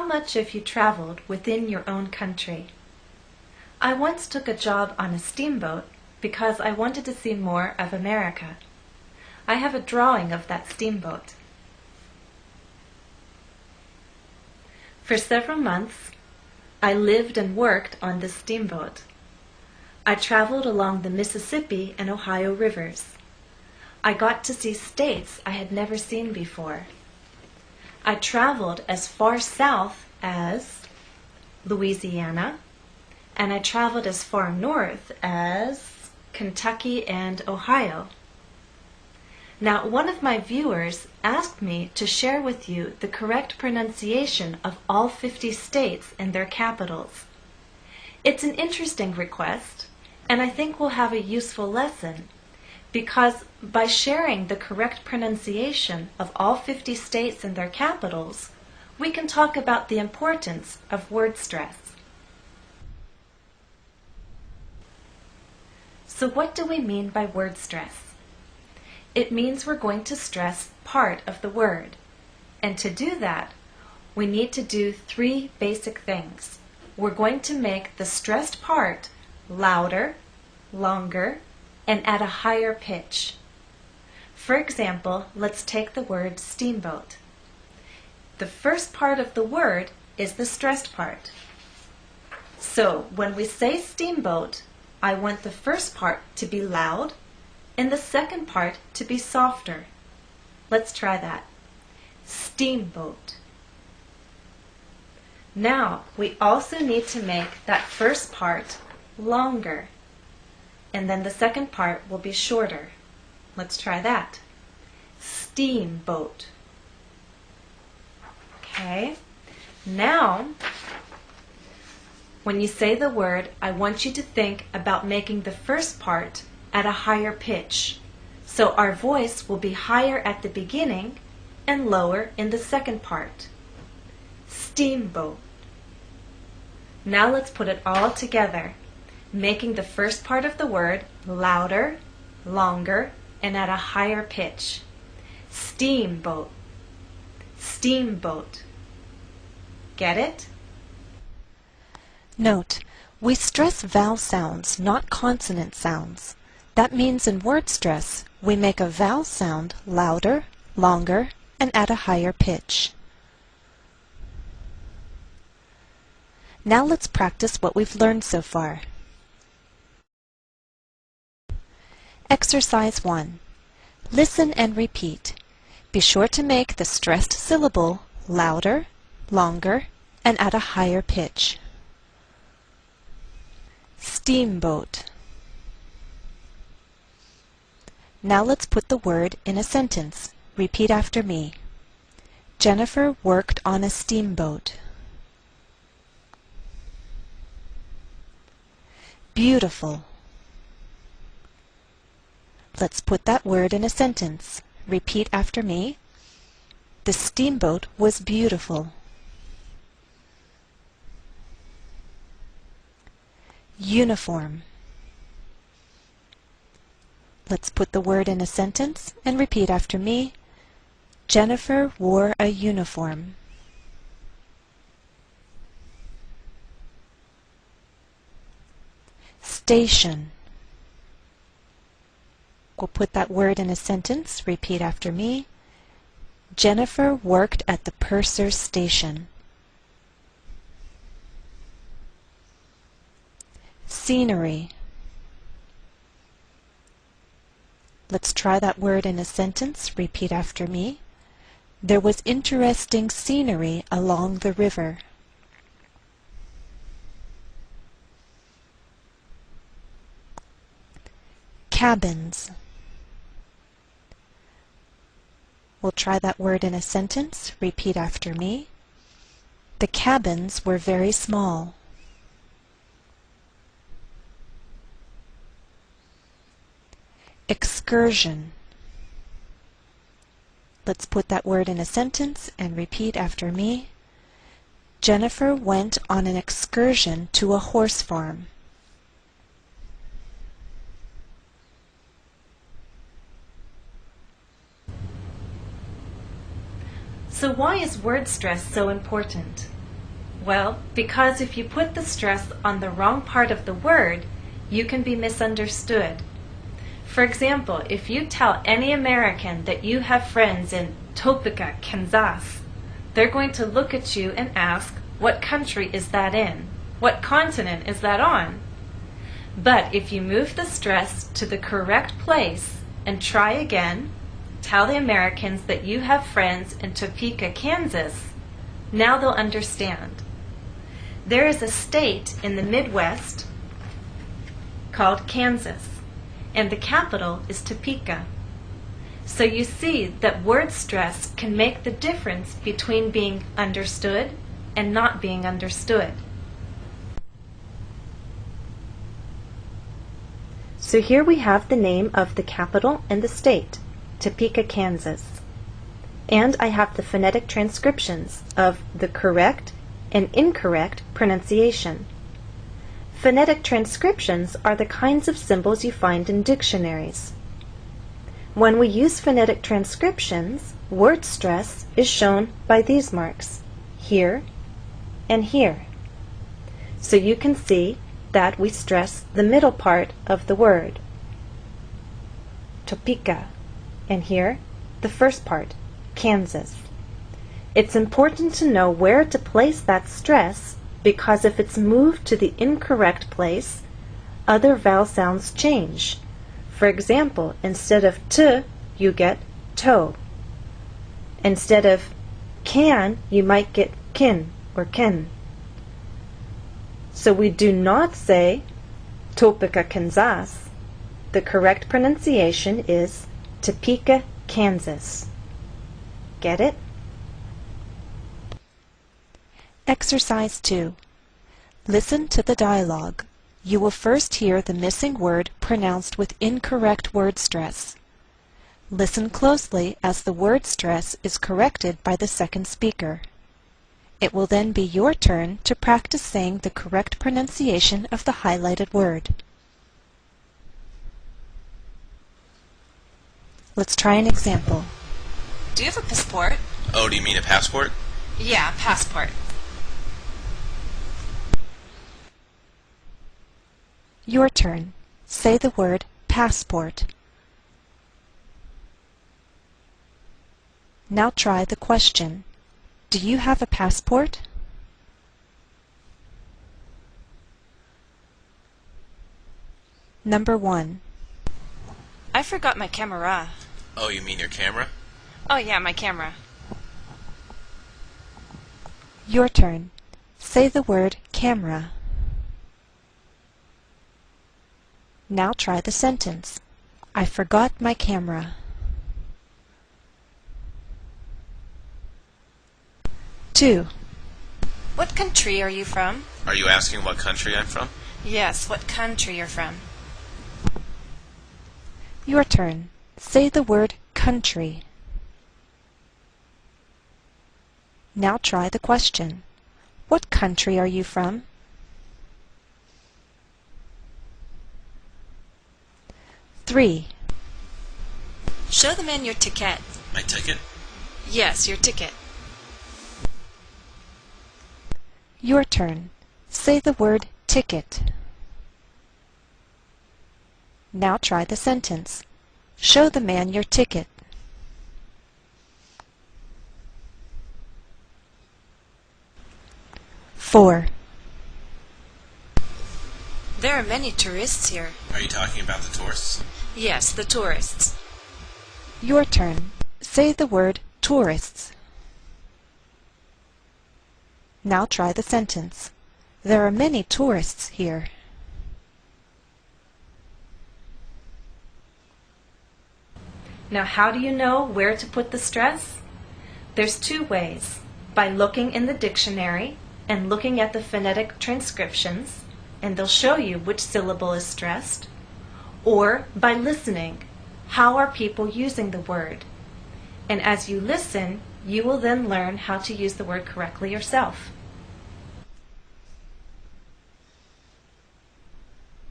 much have you traveled within your own country? I once took a job on a steamboat because I wanted to see more of America. I have a drawing of that steamboat. For several months, I lived and worked on this steamboat. I traveled along the Mississippi and Ohio rivers. I got to see states I had never seen before. I traveled as far south as Louisiana, and I traveled as far north as Kentucky and Ohio. Now, one of my viewers asked me to share with you the correct pronunciation of all 50 states and their capitals. It's an interesting request, and I think we'll have a useful lesson, because by sharing the correct pronunciation of all 50 states and their capitals, we can talk about the importance of word stress. So what do we mean by word stress? It means we're going to stress part of the word. And to do that, we need to do three basic things. We're going to make the stressed part louder, longer, and at a higher pitch. For example, let's take the word steamboat. The first part of the word is the stressed part. So when we say steamboat, I want the first part to be loud and the second part to be softer. Let's try that. Steamboat. Now, we also need to make that first part longer, and then the second part will be shorter. Let's try that. Steamboat. Okay. Now, when you say the word, I want you to think about making the first part at a higher pitch. So our voice will be higher at the beginning and lower in the second part. Steamboat. Now let's put it all together, making the first part of the word louder, longer, and at a higher pitch. Steamboat. Steamboat. Get it? Note, we stress vowel sounds, not consonant sounds. That means in word stress, we make a vowel sound louder, longer, and at a higher pitch. Now let's practice what we've learned so far. Exercise 1. Listen and repeat. Be sure to make the stressed syllable louder, longer, and at a higher pitch. Steamboat. Now let's put the word in a sentence. Repeat after me. Jennifer worked on a steamboat. Beautiful. Let's put that word in a sentence. Repeat after me. The steamboat was beautiful. Uniform. Let's put the word in a sentence and repeat after me. Jennifer wore a uniform. Station. We'll put that word in a sentence. Repeat after me. Jennifer worked at the purser's station. Scenery. Let's try that word in a sentence. Repeat after me. There was interesting scenery along the river. Cabins. We'll try that word in a sentence. Repeat after me. The cabins were very small. Excursion. Let's put that word in a sentence and repeat after me. Jennifer went on an excursion to a horse farm. So why is word stress so important? Well, because if you put the stress on the wrong part of the word, you can be misunderstood. For example, if you tell any American that you have friends in Topeka, Kansas, they're going to look at you and ask, what country is that in? What continent is that on? But if you move the stress to the correct place and try again, tell the Americans that you have friends in Topeka, Kansas, now they'll understand. There is a state in the Midwest called Kansas, and the capital is Topeka. So you see that word stress can make the difference between being understood and not being understood. So here we have the name of the capital and the state, Topeka, Kansas. And I have the phonetic transcriptions of the correct and incorrect pronunciation. Phonetic transcriptions are the kinds of symbols you find in dictionaries. When we use phonetic transcriptions, word stress is shown by these marks, here and here. So you can see that we stress the middle part of the word, Topeka, and here the first part, Kansas. It's important to know where to place that stress because if it's moved to the incorrect place, other vowel sounds change. For example, instead of t, you get toe. Instead of can, you might get kin or ken. So we do not say Topeka, Kansas. The correct pronunciation is Topeka, Kansas. Get it? Exercise 2. Listen to the dialogue. You will first hear the missing word pronounced with incorrect word stress. Listen closely as the word stress is corrected by the second speaker. It will then be your turn to practice saying the correct pronunciation of the highlighted word. Let's try an example. Do you have a passport? Oh, do you mean a passport? Yeah, passport. Your turn. Say the word passport. Now try the question. Do you have a passport? Number 1. I forgot my camera. Oh, you mean your camera? Oh yeah, my camera. Your turn. Say the word camera. Now try the sentence. I forgot my camera. 2. What country are you from? Are you asking what country I'm from? Yes, what country you're from. Your turn. Say the word country. Now try the question. What country are you from? 3. Show the man your ticket. My ticket? Yes, your ticket. Your turn. Say the word ticket. Now try the sentence. Show the man your ticket. 4. There are many tourists here. Are you talking about the tourists? Yes, the tourists. Your turn. Say the word tourists. Now try the sentence. There are many tourists here. Now, how do you know where to put the stress? There's 2 ways. By looking in the dictionary and looking at the phonetic transcriptions, and they'll show you which syllable is stressed, or by listening. How are people using the word? And as you listen, you will then learn how to use the word correctly yourself.